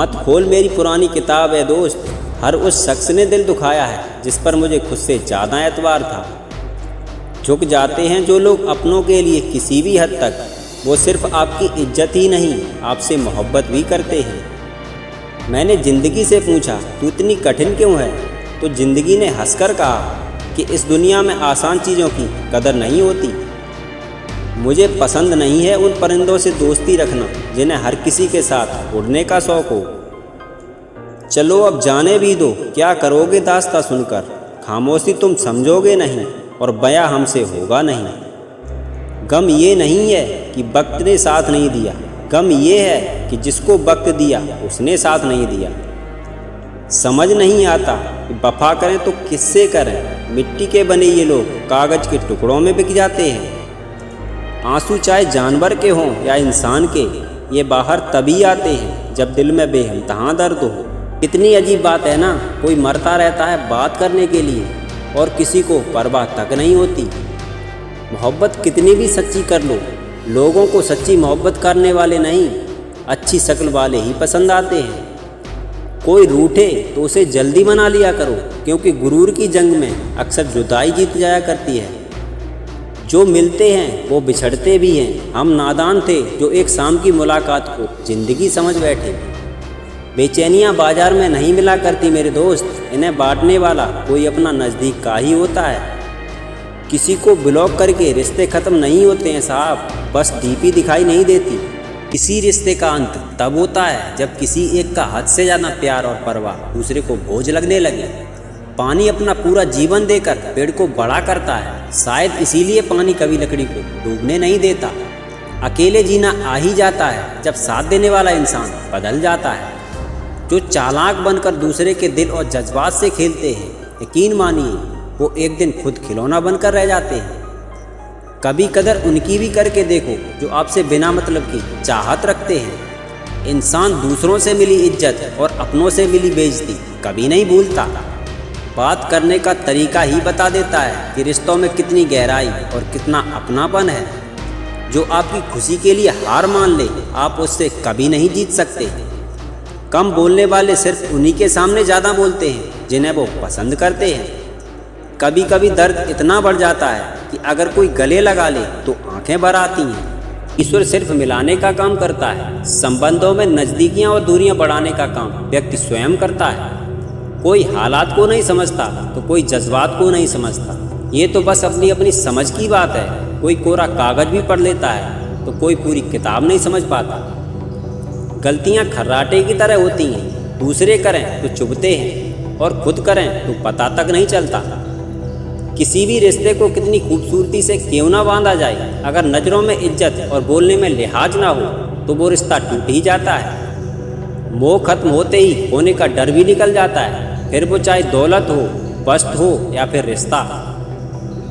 मत खोल मेरी पुरानी किताब है दोस्त। हर उस शख्स ने दिल दुखाया है जिस पर मुझे खुद से ज़्यादा एतबार था। झुक जाते हैं जो लोग अपनों के लिए किसी भी हद तक, वो सिर्फ आपकी इज्जत ही नहीं आपसे मोहब्बत भी करते हैं। मैंने ज़िंदगी से पूछा तू इतनी कठिन क्यों है, तो ज़िंदगी ने हंसकर कहा कि इस दुनिया में आसान चीज़ों की कदर नहीं होती। मुझे पसंद नहीं है उन परिंदों से दोस्ती रखना जिन्हें हर किसी के साथ उड़ने का शौक़ हो। चलो अब जाने भी दो, क्या करोगे दास्तां सुनकर। खामोशी तुम समझोगे नहीं और बयां हमसे होगा नहीं। गम ये नहीं है कि वक्त ने साथ नहीं दिया, गम ये है कि जिसको वक्त दिया उसने साथ नहीं दिया। समझ नहीं आता कि वफा करें तो किससे करें। मिट्टी के बने ये लोग कागज़ के टुकड़ों में बिक जाते हैं। आंसू चाहे जानवर के हों या इंसान के, ये बाहर तभी आते हैं जब दिल में बेइंतहा दर्द हो। कितनी अजीब बात है ना, कोई मरता रहता है बात करने के लिए और किसी को परवाह तक नहीं होती। मोहब्बत कितनी भी सच्ची कर लो, लोगों को सच्ची मोहब्बत करने वाले नहीं, अच्छी शक्ल वाले ही पसंद आते हैं। कोई रूठे तो उसे जल्दी मना लिया करो, क्योंकि गुरूर की जंग में अक्सर जुदाई जीत जाया करती है। जो मिलते हैं वो बिछड़ते भी हैं। हम नादान थे जो एक शाम की मुलाकात को ज़िंदगी समझ बैठे। बेचैनियाँ बाजार में नहीं मिला करती मेरे दोस्त, इन्हें बांटने वाला कोई अपना नज़दीक का ही होता है। किसी को ब्लॉक करके रिश्ते ख़त्म नहीं होते हैं साहब, बस डीपी दिखाई नहीं देती। किसी रिश्ते का अंत तब होता है जब किसी एक का हद से ज़्यादा प्यार और परवाह दूसरे को बोझ लगने लगे। पानी अपना पूरा जीवन देकर पेड़ को बड़ा करता है, शायद इसीलिए पानी कभी लकड़ी को डूबने नहीं देता। अकेले जीना आ ही जाता है जब साथ देने वाला इंसान बदल जाता है। जो चालाक बनकर दूसरे के दिल और जज्बात से खेलते हैं, यकीन मानिए वो एक दिन खुद खिलौना बनकर रह जाते हैं। कभी कदर उनकी भी करके देखो जो आपसे बिना मतलब की चाहत रखते हैं। इंसान दूसरों से मिली इज्जत और अपनों से मिली बेइज्जती कभी नहीं भूलता। बात करने का तरीका ही बता देता है कि रिश्तों में कितनी गहराई और कितना अपनापन है। जो आपकी खुशी के लिए हार मान ले, आप उससे कभी नहीं जीत सकते। कम बोलने वाले सिर्फ उन्हीं के सामने ज़्यादा बोलते हैं जिन्हें वो पसंद करते हैं। कभी कभी दर्द इतना बढ़ जाता है कि अगर कोई गले लगा ले तो आंखें भर आती हैं। ईश्वर सिर्फ मिलाने का काम करता है, संबंधों में नज़दीकियाँ और दूरियाँ बढ़ाने का काम व्यक्ति स्वयं करता है। कोई हालात को नहीं समझता तो कोई जज्बात को नहीं समझता, ये तो बस अपनी अपनी समझ की बात है। कोई कोरा कागज़ भी पढ़ लेता है तो कोई पूरी किताब नहीं समझ पाता। गलतियाँ खर्राटे की तरह होती हैं, दूसरे करें तो चुभते हैं और खुद करें तो पता तक नहीं चलता। किसी भी रिश्ते को कितनी खूबसूरती से क्यों ना बांधा जाए, अगर नज़रों में इज्जत और बोलने में लिहाज ना हो तो वो रिश्ता टूट ही जाता है। मोह खत्म होते ही होने का डर भी निकल जाता है, फिर वो चाहे दौलत हो, वस्त हो या फिर रिश्ता।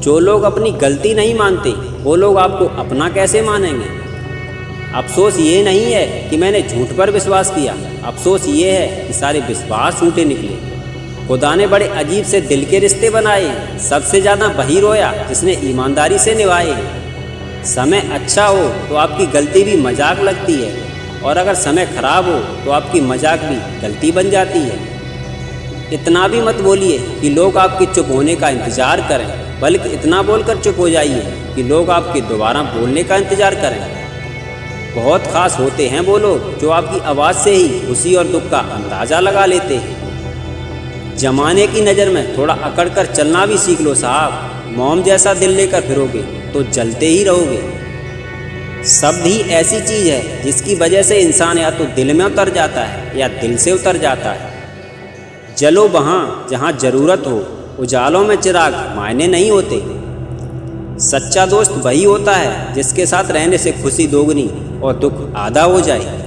जो लोग अपनी गलती नहीं मानते वो लोग आपको अपना कैसे मानेंगे। अफसोस ये नहीं है कि मैंने झूठ पर विश्वास किया, अफसोस ये है कि सारे विश्वास झूठे निकले। खुदा ने बड़े अजीब से दिल के रिश्ते बनाए, सबसे ज़्यादा वही रोया जिसने ईमानदारी से निभाए। समय अच्छा हो तो आपकी गलती भी मजाक लगती है, और अगर समय खराब हो तो आपकी मजाक भी गलती बन जाती है। इतना भी मत बोलिए कि लोग आपके चुप होने का इंतज़ार करें, बल्कि इतना बोलकर चुप हो जाइए कि लोग आपके दोबारा बोलने का इंतज़ार करें। बहुत ख़ास होते हैं वो लोग जो आपकी आवाज़ से ही खुशी और दुख का अंदाज़ा लगा लेते हैं। जमाने की नज़र में थोड़ा अकड़ कर चलना भी सीख लो साहब, मोम जैसा दिल लेकर फिरोगे तो जलते ही रहोगे। शब्द ही ऐसी चीज़ है जिसकी वजह से इंसान या तो दिल में उतर जाता है या दिल से उतर जाता है। जलो वहाँ जहाँ ज़रूरत हो, उजालों में चिराग मायने नहीं होते। सच्चा दोस्त वही होता है जिसके साथ रहने से खुशी दोगुनी और दुख आधा हो जाए।